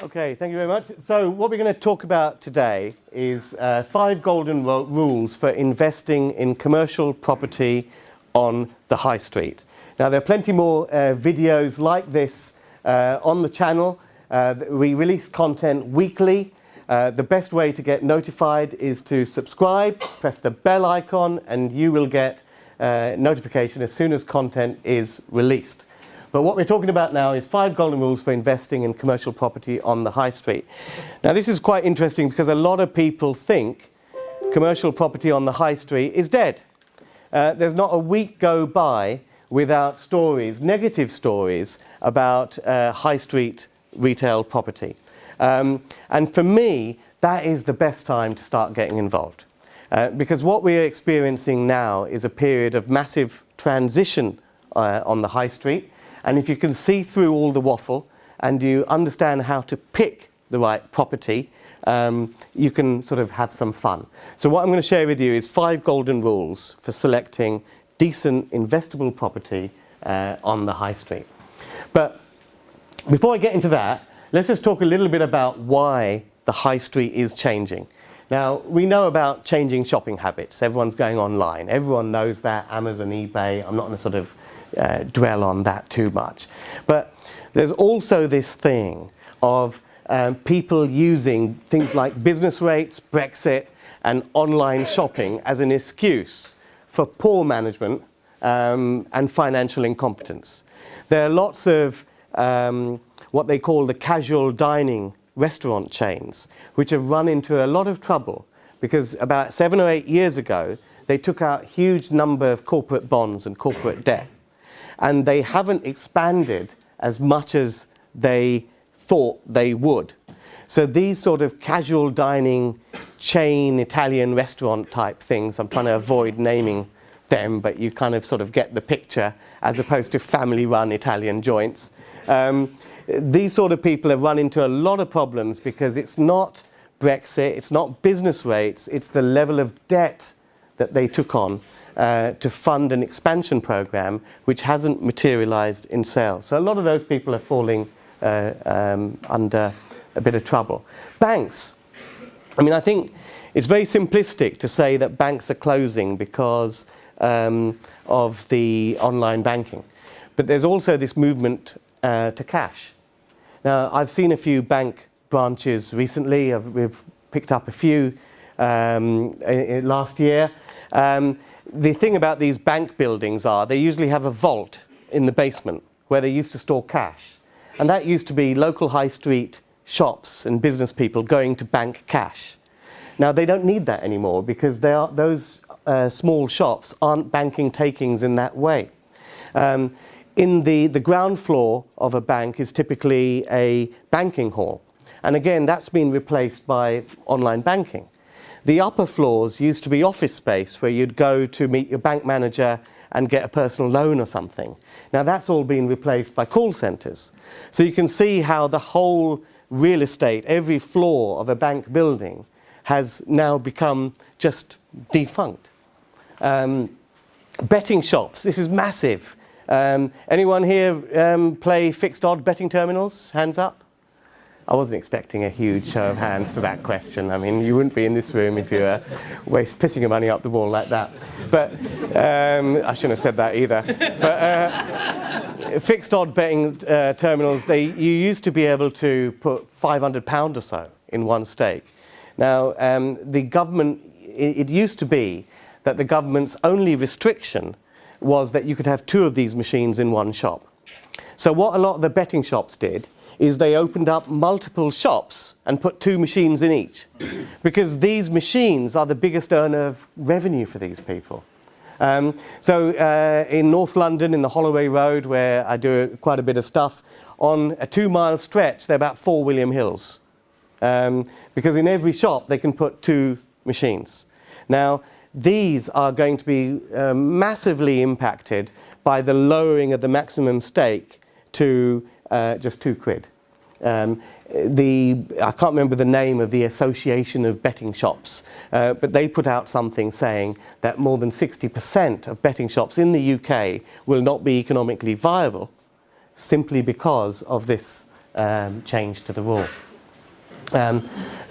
Okay, thank you very much. So what we're going to talk about today is 5 golden rules for investing in commercial property on the high street. Now, there are plenty more videos like this on the channel. We release content weekly. The best way to get notified is to subscribe, press the bell icon, and you will get notification as soon as content is released. But what we're talking about now is 5 golden rules for investing in commercial property on the high street. Now, this is quite interesting because a lot of people think commercial property on the high street is dead. There's not a week go by without stories, negative stories, about high street retail property. And for me, that is the best time to start getting involved. Because what we're experiencing now is a period of massive transition on the high street. And if you can see through all the waffle and you understand how to pick the right property, you can sort of have some fun. So what I'm going to share with you is 5 golden rules for selecting decent investable property on the high street. But before I get into that, let's just talk a little bit about why the high street is changing. Now, we know about changing shopping habits. Everyone's going online. Everyone knows that, Amazon, eBay. I'm not going to sort of dwell on that too much. But there's also this thing of people using things like business rates, Brexit, and online shopping as an excuse for poor management and financial incompetence. There are lots of what they call the casual dining restaurant chains, which have run into a lot of trouble because about 7 or 8 years ago, they took out a huge number of corporate bonds and corporate debt. And they haven't expanded as much as they thought they would. So these sort of casual dining chain Italian restaurant type things, I'm trying to avoid naming them, but you kind of sort of get the picture, as opposed to family run Italian joints. These sort of people have run into a lot of problems because it's not Brexit, it's not business rates, it's the level of debt that they took on to fund an expansion program which hasn't materialized in sales. So a lot of those people are falling under a bit of trouble. Banks. I mean, I think it's very simplistic to say that banks are closing because of the online banking. But there's also this movement to cash. Now, I've seen a few bank branches recently. We've picked up a few last year. The thing about these bank buildings are they usually have a vault in the basement where they used to store cash. And that used to be local high street shops and business people going to bank cash. Now, they don't need that anymore because those small shops aren't banking takings in that way. In the ground floor of a bank is typically a banking hall. And again, that's been replaced by online banking. The upper floors used to be office space where you'd go to meet your bank manager and get a personal loan or something. Now that's all been replaced by call centers. So you can see how the whole real estate, every floor of a bank building has now become just defunct. Betting shops, this is massive. Anyone here play fixed odd betting terminals? Hands up. I wasn't expecting a huge show of hands to that question. I mean, you wouldn't be in this room if you were pissing your money up the wall like that. But I shouldn't have said that either. But fixed odd betting terminals, you used to be able to put £500 or so in one stake. Now, the government, it used to be that the government's only restriction was that you could have 2 of these machines in one shop. So what a lot of the betting shops did is they opened up multiple shops and put 2 machines in each. Because these machines are the biggest earner of revenue for these people. So in North London, in the Holloway Road, where I do quite a bit of stuff, on a 2-mile stretch, they're about 4 William Hills. Because in every shop, they can put 2 machines. Now, these are going to be massively impacted by the lowering of the maximum stake to just £2. I can't remember the name of the Association of Betting Shops, but they put out something saying that more than 60% of betting shops in the UK will not be economically viable simply because of this change to the rule.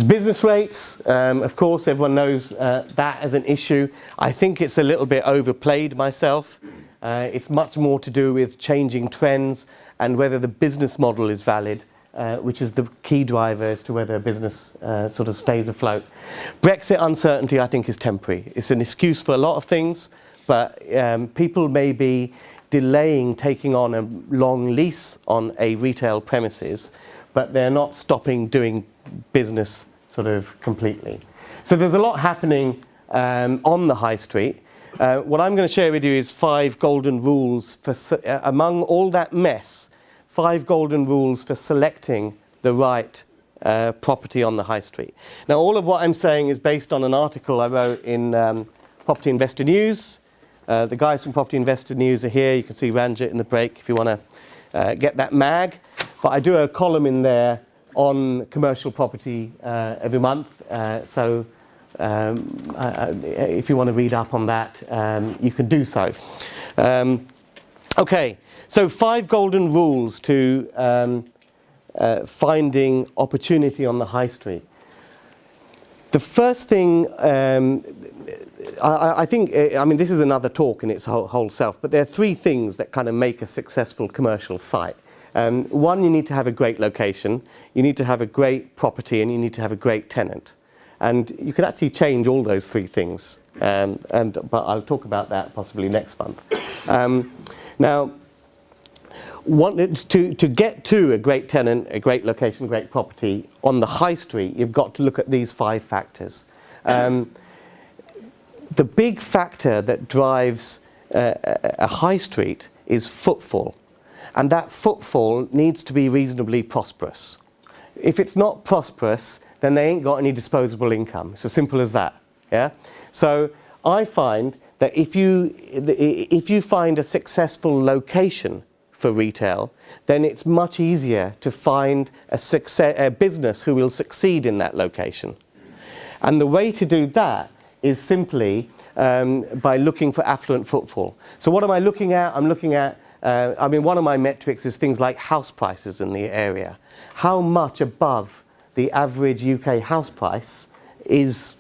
Business rates, of course, everyone knows that as an issue. I think it's a little bit overplayed myself. It's much more to do with changing trends and whether the business model is valid, which is the key driver as to whether a business sort of stays afloat. Brexit uncertainty, I think, is temporary. It's an excuse for a lot of things, but people may be delaying taking on a long lease on a retail premises, but they're not stopping doing business sort of completely. So there's a lot happening on the high street. What I'm going to share with you is 5 golden rules for, among all that mess, 5 golden rules for selecting the right property on the high street. Now, all of what I'm saying is based on an article I wrote in Property Investor News. The guys from Property Investor News are here. You can see Ranjan in the break if you want to get that mag. But I do a column in there on commercial property every month. So if you want to read up on that, you can do so. Okay, so 5 golden rules to finding opportunity on the high street. The first thing, I think, I mean, this is another talk in its whole self, but there are 3 things that kind of make a successful commercial site. One, you need to have a great location, you need to have a great property, and you need to have a great tenant. And you can actually change all those 3 things, but I'll talk about that possibly next month. Now, to get to a great tenant, a great location, great property on the high street, you've got to look at these 5 factors. The big factor that drives a high street is footfall. And that footfall needs to be reasonably prosperous. If it's not prosperous, then they ain't got any disposable income. It's as simple as that. Yeah? So I find that if you find a successful location for retail, then it's much easier to find a business who will succeed in that location. And the way to do that is simply by looking for affluent footfall. So what am I looking at? I'm looking at, I mean, one of my metrics is things like house prices in the area. How much above the average UK house price is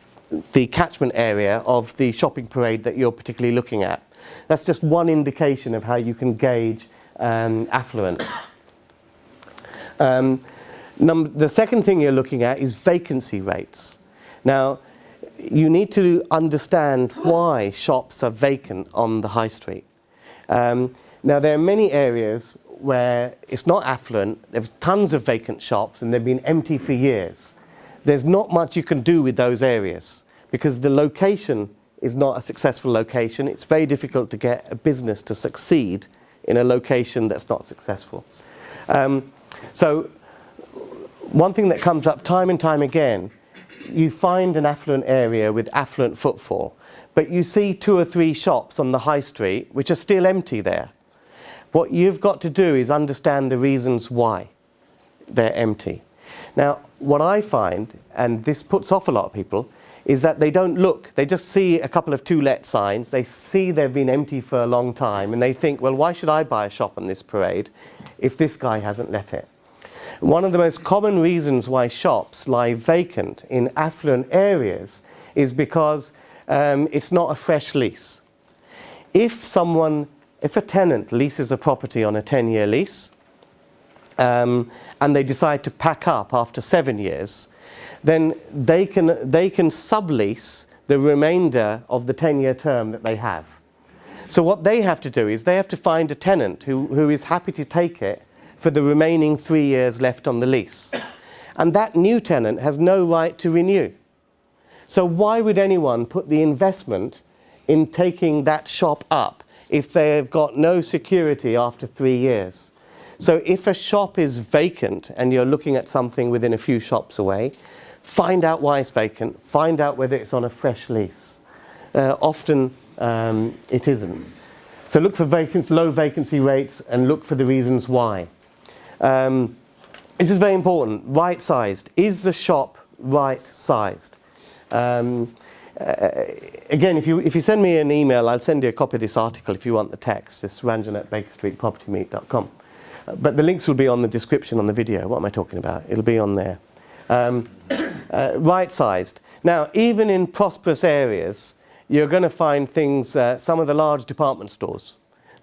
the catchment area of the shopping parade that you're particularly looking at? That's just one indication of how you can gauge affluence. The second thing you're looking at is vacancy rates. Now, you need to understand why shops are vacant on the high street. Now, there are many areas where it's not affluent, there's tons of vacant shops and they've been empty for years. There's not much you can do with those areas because the location is not a successful location. It's very difficult to get a business to succeed in a location that's not successful. So one thing that comes up time and time again, you find an affluent area with affluent footfall, but you see 2 or 3 shops on the high street which are still empty there. What you've got to do is understand the reasons why they're empty. Now, what I find, and this puts off a lot of people, is that they don't look. They just see a couple of to-let signs. They see they've been empty for a long time, and they think, well, why should I buy a shop on this parade if this guy hasn't let it? One of the most common reasons why shops lie vacant in affluent areas is because it's not a fresh lease. If a tenant leases a property on a 10-year lease, and they decide to pack up after 7 years, then they can sublease the remainder of the 10-year term that they have. So what they have to do is they have to find a tenant who is happy to take it for the remaining 3 years left on the lease. And that new tenant has no right to renew. So why would anyone put the investment in taking that shop up if they've got no security after 3 years? So if a shop is vacant and you're looking at something within a few shops away, find out why it's vacant, find out whether it's on a fresh lease. Often it isn't. So look for low vacancy rates and look for the reasons why. This is very important. Right-sized. Is the shop right-sized? Again, if you send me an email, I'll send you a copy of this article if you want the text. It's ranjan@bakerstreetpropertymeet.com. But the links will be on the description on the video. What am I talking about? It'll be on there. Right-sized. Now, even in prosperous areas, you're going to find things, some of the large department stores.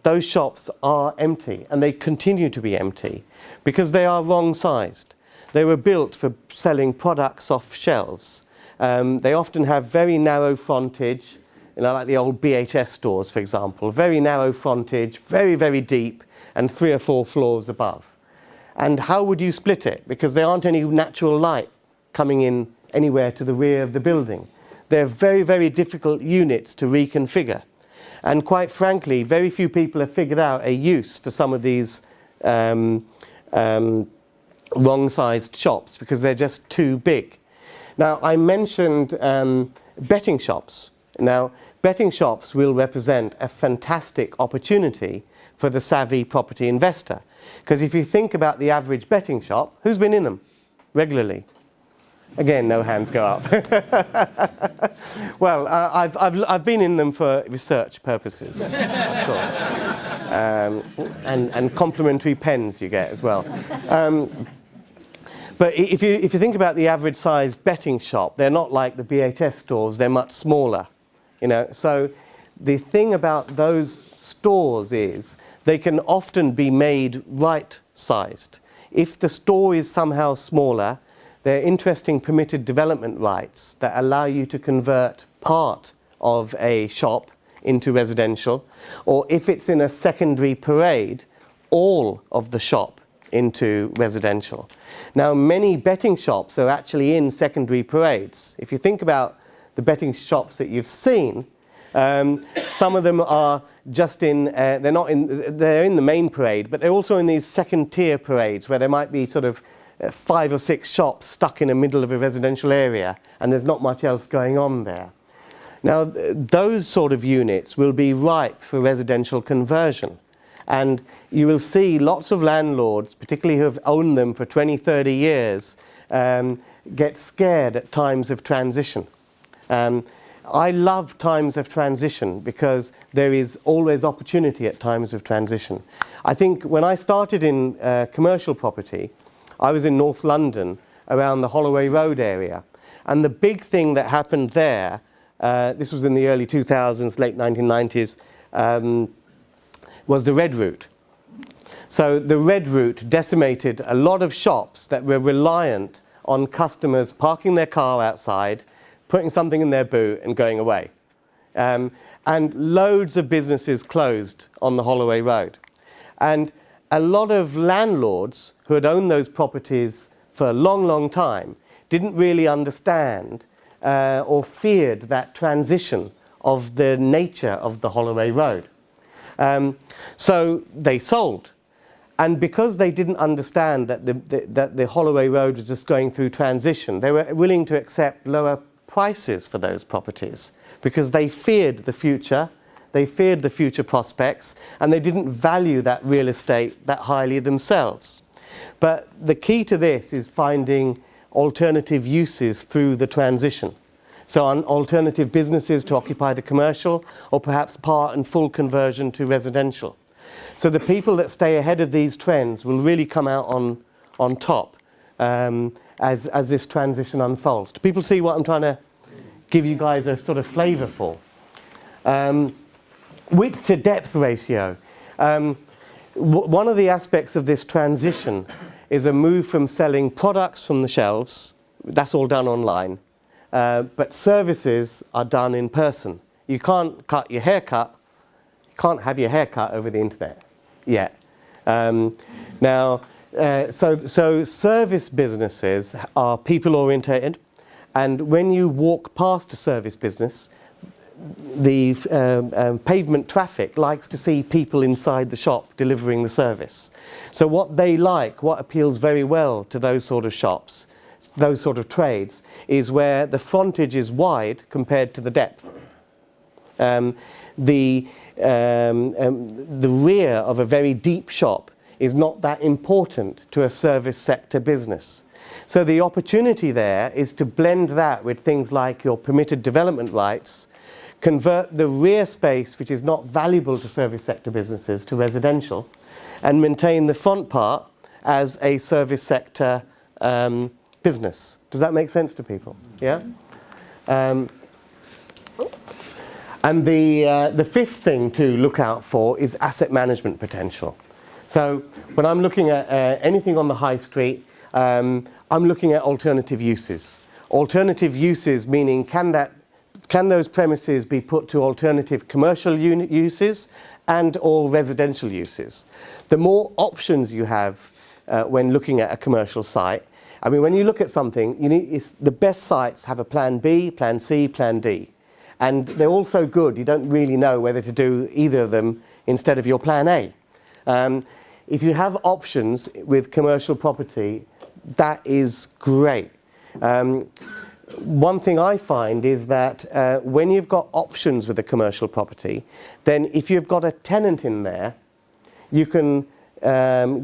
Those shops are empty, and they continue to be empty because they are wrong-sized. They were built for selling products off shelves. They often have very narrow frontage, like the old BHS stores, for example. Very narrow frontage, very, very deep, and 3 or 4 floors above. And how would you split it? Because there aren't any natural light coming in anywhere to the rear of the building. They're very, very difficult units to reconfigure. And quite frankly, very few people have figured out a use for some of these wrong-sized shops because they're just too big. Now, I mentioned betting shops. Now, betting shops will represent a fantastic opportunity for the savvy property investor. Because if you think about the average betting shop, who's been in them regularly? Again, no hands go up. Well, I've been in them for research purposes, of course, and complimentary pens you get as well. But if you think about the average size betting shop, they're not like the BHS stores. They're much smaller, you know. So the thing about those stores is they can often be made right-sized. If the store is somehow smaller, there are interesting permitted development rights that allow you to convert part of a shop into residential, or if it's in a secondary parade, all of the shop into residential. Now, many betting shops are actually in secondary parades. If you think about the betting shops that you've seen, some of them are just in, they're in the main parade, but they're also in these second-tier parades where there might be sort of 5 or 6 shops stuck in the middle of a residential area, and there's not much else going on there. Now, those sort of units will be ripe for residential conversion. And you will see lots of landlords, particularly who have owned them for 20, 30 years, get scared at times of transition. I love times of transition because there is always opportunity at times of transition. I think when I started in commercial property, I was in North London around the Holloway Road area. And the big thing that happened there, this was in the early 2000s, late 1990s, was the red route. So the red route decimated a lot of shops that were reliant on customers parking their car outside, putting something in their boot and going away. And loads of businesses closed on the Holloway Road. And a lot of landlords who had owned those properties for a long, long time didn't really understand or feared that transition of the nature of the Holloway Road. So they sold. And because they didn't understand that the Holloway Road was just going through transition, they were willing to accept lower prices for those properties because they feared the future, they feared the future prospects, and they didn't value that real estate that highly themselves. But the key to this is finding alternative uses through the transition. So on alternative businesses to occupy the commercial, or perhaps part and full conversion to residential. So the people that stay ahead of these trends will really come out on top as this transition unfolds. Do people see what I'm trying to give you guys a sort of flavour for? Width to depth ratio. One of the aspects of this transition is a move from selling products from the shelves. That's all done online. But services are done in person. You can't cut your haircut. You can't have your haircut over the internet yet. So service businesses are people orientated, and when you walk past a service business, the pavement traffic likes to see people inside the shop delivering the service. So what they like, what appeals very well to those sort of shops, those sort of trades, is where the frontage is wide compared to the depth. The rear of a very deep shop is not that important to a service sector business. So the opportunity there is to blend that with things like your permitted development rights, convert the rear space, which is not valuable to service sector businesses, to residential, and maintain the front part as a service sector business. Does that make sense to people? Yeah? And the fifth thing to look out for is asset management potential. So when I'm looking at anything on the high street, I'm looking at alternative uses. Alternative uses meaning can those premises be put to alternative commercial uses and or residential uses? The more options you have when looking at a commercial site, I mean, when you look at something, the best sites have a plan B, plan C, plan D. And they're all so good, you don't really know whether to do either of them instead of your plan A. If you have options with commercial property, that is great. One thing I find is that when you've got options with a commercial property, then if you've got a tenant in there, you can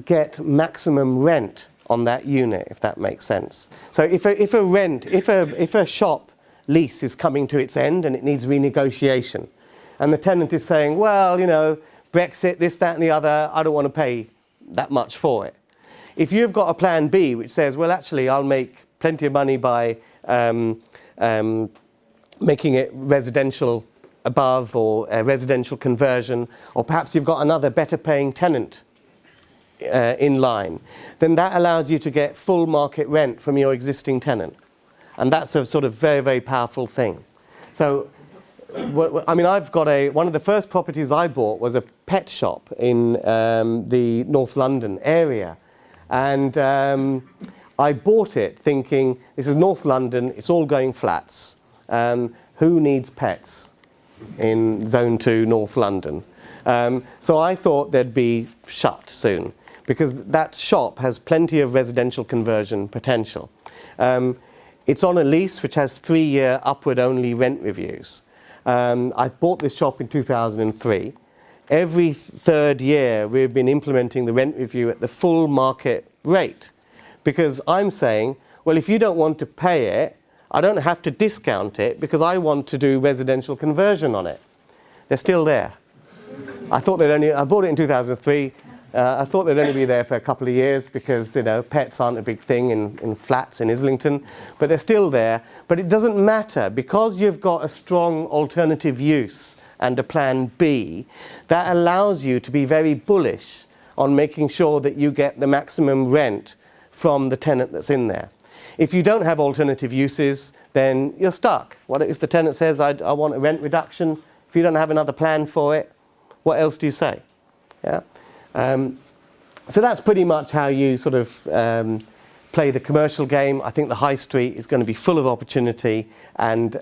get maximum rent on that unit, if that makes sense. So if a shop lease is coming to its end and it needs renegotiation, and the tenant is saying, well, you know, Brexit, this, that, and the other, I don't want to pay that much for it. If you've got a plan B which says, well, actually, I'll make plenty of money by making it residential above, or a residential conversion, or perhaps you've got another better paying tenant in line, then that allows you to get full market rent from your existing tenant. And that's a sort of very, very powerful thing. So, I mean, one of the first properties I bought was a pet shop in the North London area. And I bought it thinking, this is North London, it's all going flats. Who needs pets in Zone 2, North London? So I thought they'd be shut soon, because that shop has plenty of residential conversion potential. It's on a lease which has 3-year upward-only rent reviews. I bought this shop in 2003. Every third year, we've been implementing the rent review at the full market rate. Because I'm saying, well, if you don't want to pay it, I don't have to discount it because I want to do residential conversion on it. They're still there. I bought it in 2003. I thought they'd only be there for a couple of years because, you know, pets aren't a big thing in flats in Islington, but they're still there. But it doesn't matter, because you've got a strong alternative use and a plan B, that allows you to be very bullish on making sure that you get the maximum rent from the tenant that's in there. If you don't have alternative uses, then you're stuck. What if the tenant says, I want a rent reduction? If you don't have another plan for it, what else do you say? Yeah. So that's pretty much how you sort of play the commercial game. I think the high street is going to be full of opportunity, and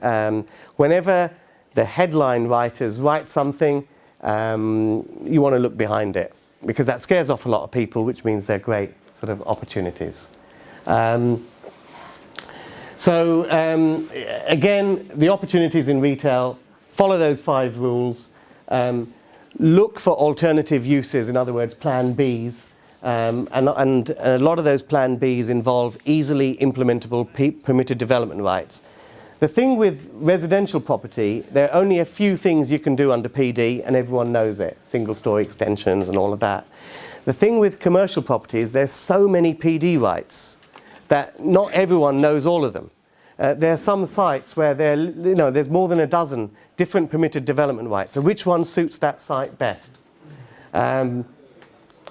whenever the headline writers write something, you want to look behind it, because that scares off a lot of people, which means they're great sort of opportunities. Again, the opportunities in retail, follow those 5 rules. Look for alternative uses, in other words, plan Bs, and a lot of those plan Bs involve easily implementable permitted development rights. The thing with residential property, there are only a few things you can do under PD, and everyone knows it, single-story extensions and all of that. The thing with commercial property is there's so many PD rights that not everyone knows all of them. There are some sites where there's more than a dozen different permitted development rights. So which one suits that site best? And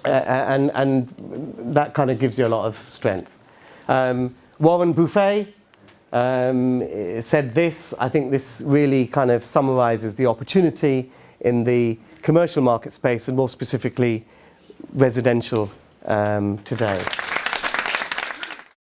that kind of gives you a lot of strength. Warren Buffet said this. I think this really kind of summarizes the opportunity in the commercial market space, and more specifically residential today.